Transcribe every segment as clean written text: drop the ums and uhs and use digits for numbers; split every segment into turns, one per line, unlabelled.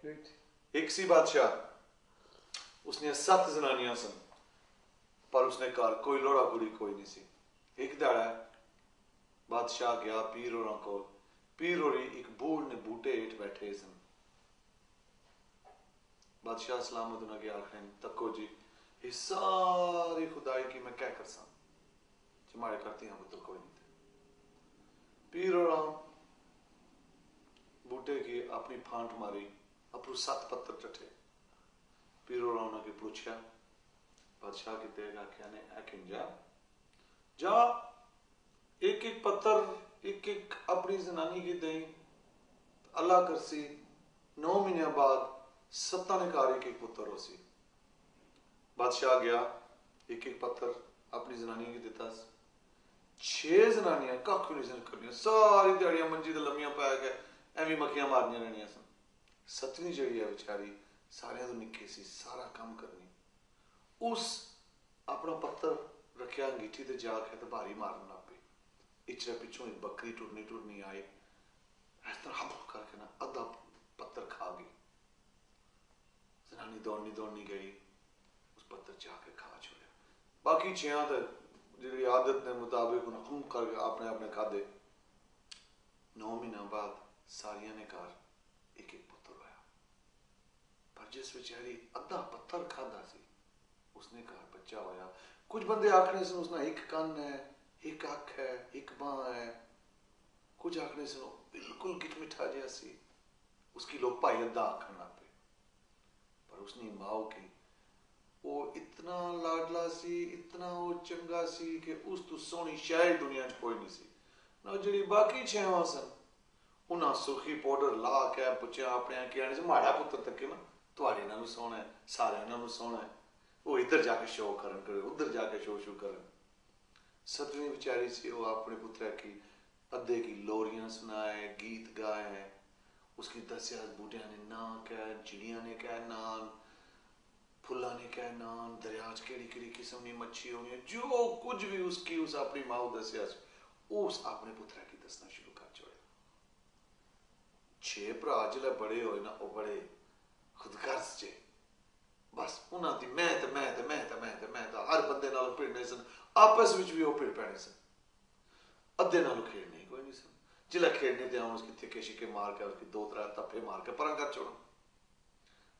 ایک سی بادشاہ اس نے 7 زنانیاں سن پر اس نے گھر کوئی لوڑا کڑی کوئی نہیں سی. ایک دہڑا بادشاہ گیا پیر ہوراں کول. پیر ہوری ایک بوڑھ نے بوٹے ہیٹھ بیٹھے سن. بادشاہ سلامت انہاں کے آکھیں تکو جی یہ ساری خدائی کی میں کیا کر سا جی مارے کرتی ہیں پتر کوئی نہیں تھے. پیر ہوراں بوٹے کی اپنی پھانٹ ماری اپرو 7 پتھر چٹھے. پیر ہوراں انہاں کی پوچھا بادشاہ کی تے گا کیا نے ایکن جا ایک ایک پتھر ایک ایک اپنی زنانی کی دیں اللہ کرسی 9 مہینے بعد 7 نے کار ایک ایک پتر ہو سی. بادشاہ گیا ایک ایک پتھر اپنی زنانی کی دیتا 6 زنانیاں کاکھو نہیں سن کرنیاں ساری دیڑیاں منجی دے لمیاں پایا گئے ایویں مکھیاں مارنیاں رہنیاں سن. 7ویں جڑی ہے بیچاری سارے تو نکے سی سارا کام کرنی. اس اپنا پتھر رکھیا انگیٹھی تے جا کے تے بھاری مارن لگ پئی. اچھے پچھوں ایک بکری ٹرنی آئی اس طرح ہپ کر کے نا ادھا پتھر کھا گئی. زنانی دوڑنی گئی اس پتھر جا کے کھا چھوڑیا. باقی 6 تے جڑی عادت نے مطابق ہم کر کے اپنے کھا دے. 9 مہینے بعد ساریاں نے کار ایک ایک پتھر ہویا پر جس بیچاری ادھا پتھر کھادا سی اس نے کار بچہ ہویا. کچھ بندے آکھنے سن اس نے ایک کان ہے ایک اکھ ہے ایک باں ہے. کچھ آکھنے سن بالکل گٹ مٹھا جہا سی اس کی لوگ پائی ادھا آکھن لگ پے. پر اس نے ماں کی وہ اتنا لاڈلا سی اتنا وہ چنگا سی کہ اس تو سونی شاید دنیا کوئی نہیں سی. نہ جڑی باقی 6 سن انہاں سرخی پاؤڈر لا کے پچھا اپنے کہنے سے ماڑا پتر تک نا تواڈے نالوں سونا ہے سارے نالوں سونا ہے. وہ ادھر جا کے شو کرن کرے ادھر جا کے شو کرن. 7ویں بیچاری سی وہ اپنے پتر کی ادھے کی لوریاں سنائے گیت گائے. اس کی دسیا بوٹیاں نے نام کیا چڑیاں نے کیا نام پھلاں نے کیا نام دریا کیڑی قسم کی مچھی ہونی جو کچھ بھی اس کی اس اپنی ماں دسیا اس اپنے پتر کی دسنا شروع کر چھوڑیا. 6 بھرا جلے بڑے ہوئے نا وہ بڑے خود غرض جے بس انہاں دی میں ہر بندے نال پھڑنے سن آپس وچ بھی وہ پھڑ پینے سن. ادھے نال کھیڑنے کوئی نہیں سن. جلے کھیڑنے تے آن اس کی تھکے شکے مار کے اس کی 2-3 تپے مار کے پرا کر چھوڑا.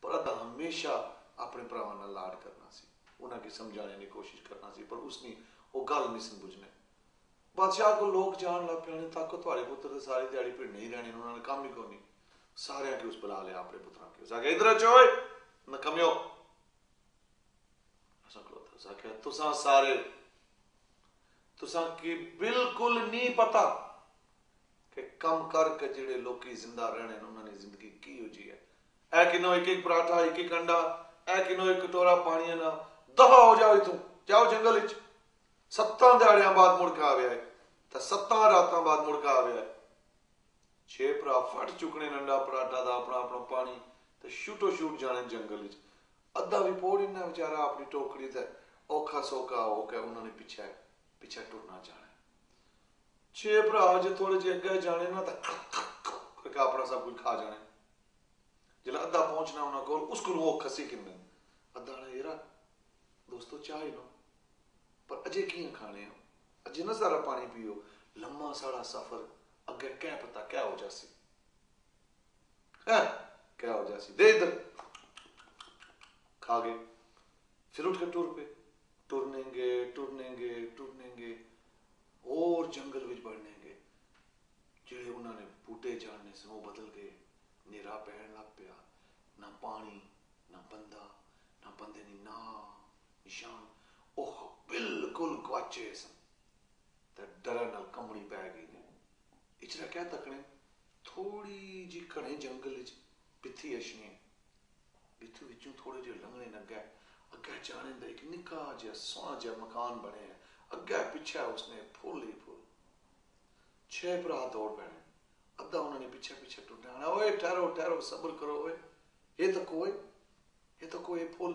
پر ادھا ہمیشہ اپنے بھراواں نال لاڈ کرنا سی انہاں کی سمجھانے کی کوشش کرنا سی پر اس نے وہ گل نہیں سن بجھنے. بادشاہ کو لوگ جان لگ پے تاکو تھوڑے پتر ساری دیہڑی پھر نہیں رہنے انہوں نے کام ہی کوئی نہیں. سارے کے اس بلا لیا اپنے پتراں کے اس آگے ادھر چوئے نہ کمیو ایسا کلوتا اس آگے تساں سارے تساں کی بالکل نہیں پتا کہ کم کر کے جڑے لوکی زندہ رہنے انہوں نے زندگی کی ہو جی ہے. اے کنو ایک ایک پراٹھا ایک ایک انڈا اے کنو ایک کٹورا پانی نہ دفع ہو جاؤ تو جاؤ جنگل وچ 7 دہاڑیاں بعد مڑ کے آویا ہے تے 7 راتاں بعد مڑ کے آویا ہے. 6 بھرا پھٹ چکنے انڈا پراٹھا دا اپنا پانی تے شوٹو شوٹ جانے جنگل وچ. ادھا بھی پوڑ انہاں بیچارہ اپنی ٹوکری تے اوکھا سوکھا ہو کے انہوں نے پیچھے ٹرنا جانا. 6 بھرا جو تھوڑے جے اگے جانے نا تے اپنا سب کچھ کھا جانے. جلے ادھا پہنچنا انہاں کول اس کو وہ کھسی کنے ادھا نے یرا دوستو چائے لو پر اجے کیاں کھانے ہو اجے نہ سارا پانی پیو لمبا سارا سفر اگے کیا پتا کیا ہو جاسی کیا ہو جاسی دے ادھر کھا گئے. پھر اٹھ کے ٹور پہ ٹرنے گے اور جنگل وچ بڑھنے گے. جڑے انہوں نے بوٹے جاننے سے وہ بدل گئے. نیرا پہن لگ پیا نہ پانی نہ بندہ نہ بندے نی نشان اوہ بالکل گواچے سن تے ڈر نال کمڑی پی گئی نے. اچھا کیا تکنے تھوڑی جی کھڑے جنگل وچ پتھی اشنی پتھی وچوں تھوڑے جے لنگنے لگا اگے جانے دا ایک نکا جہا سوہنا جہا مکان بنے اگے پیچھے اس نے پھول ہی پھول. 6 بھرا دوڑ پینے ادھا انہوں نے پیچھے ٹوٹنا اوے ٹھہرو صبر کرو اوے یہ تو کوئی پھول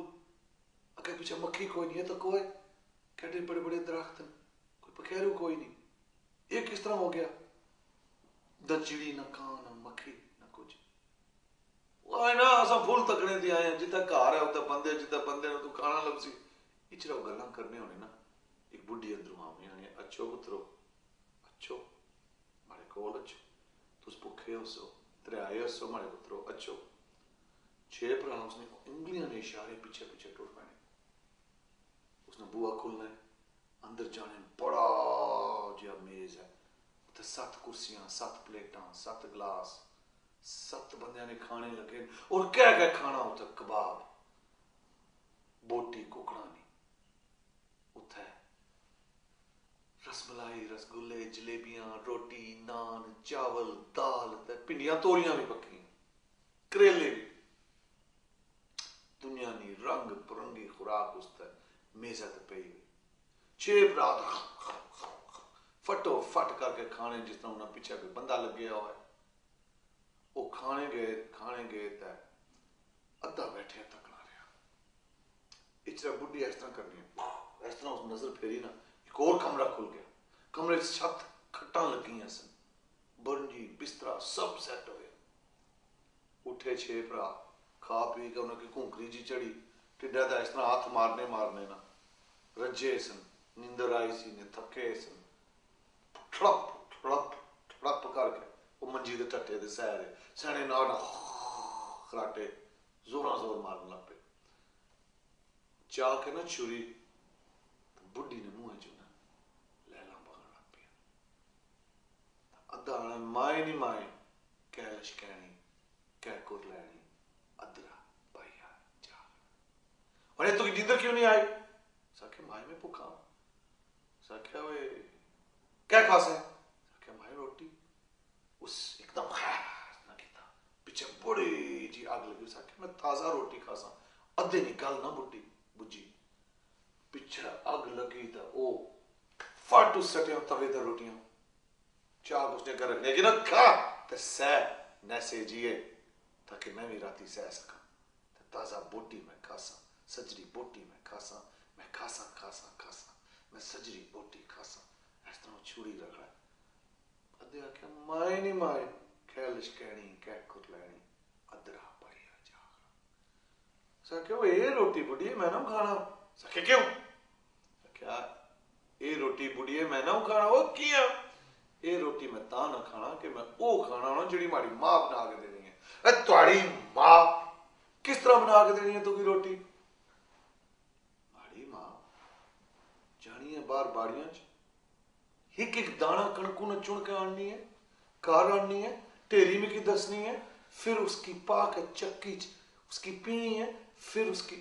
اگے پیچھے مکھی کوئی نہیں. یہ تو کوئی کیڈے بڑے درخت کوئی پکھیرو کوئی نہیں. یہ کس طرح ہو گیا نہ چڑی نہ کان نہ مکھی نہ کچھ. आए ना असा फुल तकने ते आए जिथे घर है उत्थे बंदे जिथे बंदे ने तू खाना लभसी इचरा गल्लां करने होने ना एक बुढ़ी अंदरों आने आने अच्छो पुत्रो अच्छो मारे कोल अच्छो तुस भुखे होसो त्रियाए होसो मारे पुत्रो अच्छो छे भरा उसने उंगलियां ने इशारे पीछे पीछे टुर पैने उसने बुआ खोलना है अंदर जाने बड़ा जिहा मेज है उत्थे 7 कुर्सियां 7 प्लेटां 7 गिलास 7 बंदियां ने खाने लगे और क्या क्या खाना उत्थे कबाब बोटी कुकड़ा नहीं उत्थे रसमलाई रसगुल्ले जलेबियां रोटी नान चावल दाल ते भिंडियां तोरियां भी पक्की करेले भी दुनिया नी रंग बिरंगी खुराक उसते मेजा ते पई हुई 6 बरात फटो फट करके खाने जिस तरह उन्हें पीछे कोई बंदा लगे हुआ है वो खाने गए तो अद्धा बैठे तकना रहा इचरा बुढ़ी इस तरह करनी है इस तरह उस नजर फेरी ना एक और कमरा खुल गया कमरे छत खट्टा लगी सन बरंजी बिस्तरा सब सेट हो गया उठे 6 भरा खा पी के उन्हें घूंकरी जी चढ़ी टिड्डा का इस तरह हाथ मारने मारने ना रजे सन नींदर आई सी ने थके सन ठड़प ठड़प ठड़प करके वो मंजी के टट्टे दे सैरे सैने नाल खराटे जोर मारन लग पे चा के ना छुरी बुढ़ी ने मुंह चो ना लैला बगन लग पे अद्धा आना माए नी माए कै लशकैनी कै कुर लैनी अदरा भाइया जा और तू नींदर क्यों नहीं आई साखे माए में भुखा साख्या वे क्या खास है साख्या माए रोटी उस एकदम ना किया पीछे बड़ी जी आग लगी साखे मैं ताजा रोटी खासा अद्धे निकाल ना बुढ़ी बुझी पीछे आग लगी तो ओ फट उस सटे तवे ते रोटियां चाक उसने कर रखने कि ना खा ते सह नैसे जिए ताकि मैं भी राती सह सका ते ताजा बोटी में खासा सजरी बोटी में खासा मैं खासा खासा खासा मैं सजरी बोटी खासा इस तरह छुरी रख रहा अदे आख्या माए नी माए कै लशकैनी कै कुर लैनी अदरा पाइया जा साख्या वो ये रोटी बुढ़ी मैं ना खाना साख्या क्यों क्या ये रोटी बुढ़ी मैं ना खाना वो किया ये रोटी मैं ता ना खाना कि मैं वो खाना ना जिहड़ी माड़ी मां बना के देनी है तुहाड़ी मां किस तरह बना के देनी है तू की रोटी माड़ी मां जानी है बाहर बाड़ियां च एक एक दाना कणकू ने चुन के आनी है कार आनी है ढेरी में की दसनी है फिर उसकी पाक चक्की उसकी पीनी है फिर उसकी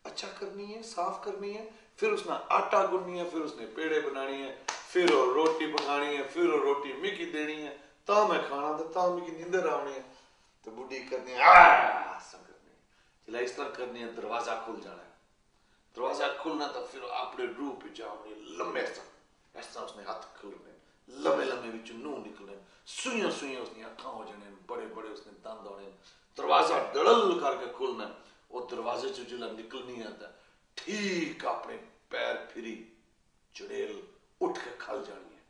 अच्छा करनी है साफ करनी है फिर उसने आटा गुननी है फिर उसने पेड़े बनानी है फिर वो रोटी पकानी है फिर वो रोटी मिकी देनी है ता मैं खाना तो ता मिकी नींदर आनी है तो बुढ़ी करनी है करनी है चला इस तरह करनी है दरवाजा खुल जाना है दरवाजा खुलना तो फिर अपने रूप जाओ लंबे इस तरह उसने हाथ खुलने लम्बे लम्बे बिच नूह निकलने सुइयां सुइयां उसकी अखां हो जाने बड़े बड़े उसने दंद होने दरवाजा दड़ल करके खुलना वो दरवाजे चो जिला निकलनी आता ठीक अपने पैर फिरी चुड़ेल उठ के खल जानी है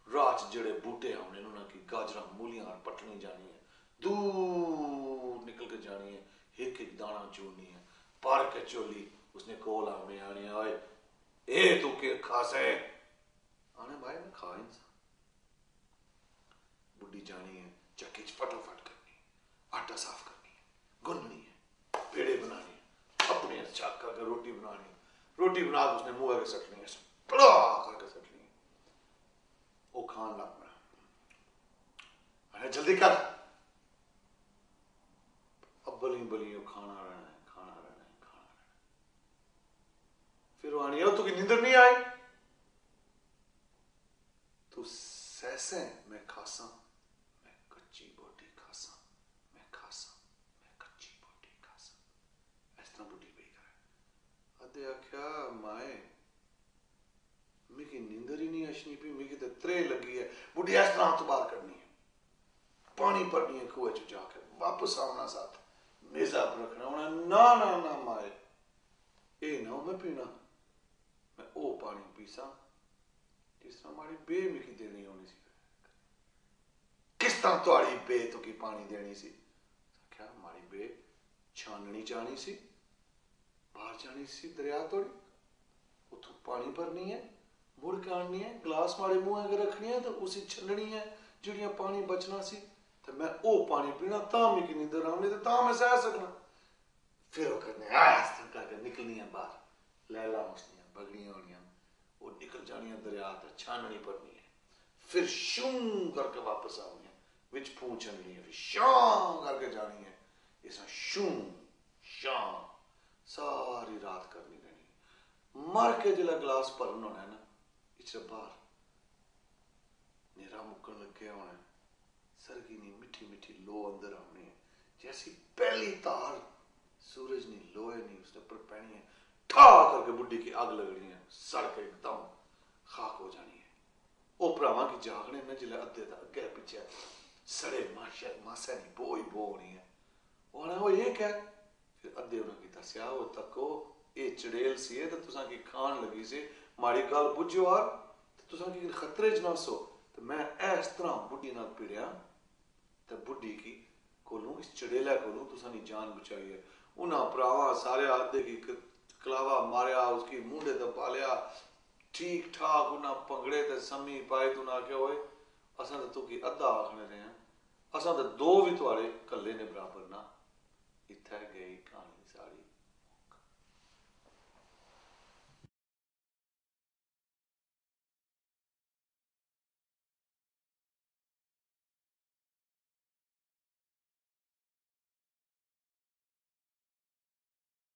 रात जड़े बूटे आने उन्होंने की गाजरा मूलियां पटनी जानी है दूर निकल के जानी है एक एक दाना चूनी है पार के चोली उसने कोल आने आने आए ए तू के खासे आने भाई मैं खा इंसान बुढ़ी जानी है चक्की फटाफट करनी है आटा साफ करनी है गुननी है पेड़े बनानी है अपने चाक करके रोटी बनानी है रोटी बना के उसने मुंह के सटनी है बड़ा करके सटनी है वो खान लग पड़ा अरे जल्दी कर अब बली बली वो खाना रहना है खाना रहना है खाना रहना है फिर वो आनी है तो की नींदर नहीं आई तू सैसे मैं खासा मैं कच्ची बोटी खासा मैं खासा मैं कच्ची बोटी खासा इस तरह बुढ़ी पई करे अदे आख्या माए मिकी नींदर ही नहीं अशनी पी मिकी तो त्रे लगी है बुढ़ी इस तरह हाथ बाहर करनी है पानी भरनी है कुएं च जाके वापस आना साथ मेजा पर रखना उन्हें ना ना ना माए ये ना मैं पीना मैं ओ पानी पीसा जिस तरह हमारी बे मिकी देनी होनी सी किस तरह तुम्हारी बे तो की पानी देनी सी आख्या माड़ी बे छाननी जानी सी, बाहर जानी सी दरिया तोड़ी, उतों पानी भरनी है, मुड़ के आनी है, गिलास माड़े मुंह अगर रखनी है तो उसी छलनी है जिहड़ियां पानी बचना सी, तो मैं वो पानी पीना तां मिगी नींदर आनी ते तां मैं सह सकना। फिर वो करने इस तरह करके निकलनी है बाहर, लैला मछलियां बगड़ियां होनियां, वो निकल जानियां दरिया ते छाननी भरनी है, फिर शूं करके वापस आनी है, विच पूंछ छननी है, फिर शां करके जानी है, इस शूं शां सारी रात करनी रहनी। मर के जिला गिलास भरन होना है ना, इस बाहर नेरा मुक्कन लगे होना, सरगीनी मिठी मिठी लो अंदर आनी है, जैसी पहली तार सूरज नी लोहे नी उसने पर पैनी है, ठा करके बुढ़ी की आग लगनी है, सड़ के एकदम खाक हो जानी है। ओ भरावां की जागने में जिले अद्धे दा अगे पीछे सड़े मासा नहीं बो ही बो होनी है। वो आना वो ये क्या, फिर अद्धे उन्हें की दस्या वो तको ये चड़ेल सी है तो तुसां की खान लगी से, माड़ी गल बुझो और तुसां की खतरे च ना सो, तो मैं इस तरह बुढ़ी नाल भिड़िया तो बुढ़ी की कोलों इस चड़ेला कोलों तुसां जान बचाई है। उन्हां भरावां सारे आदे की कलावा मारिया, उसकी मुंडे ते पालिया, ठीक ठाक उन्हां भंगड़े ते समी पाए, तू ना क्या होए असां तो तुकी अद्धा आखने रहे हैं, असां तो दो भी तुहाड़े कल्ले ने बराबर ना। इत्थे गई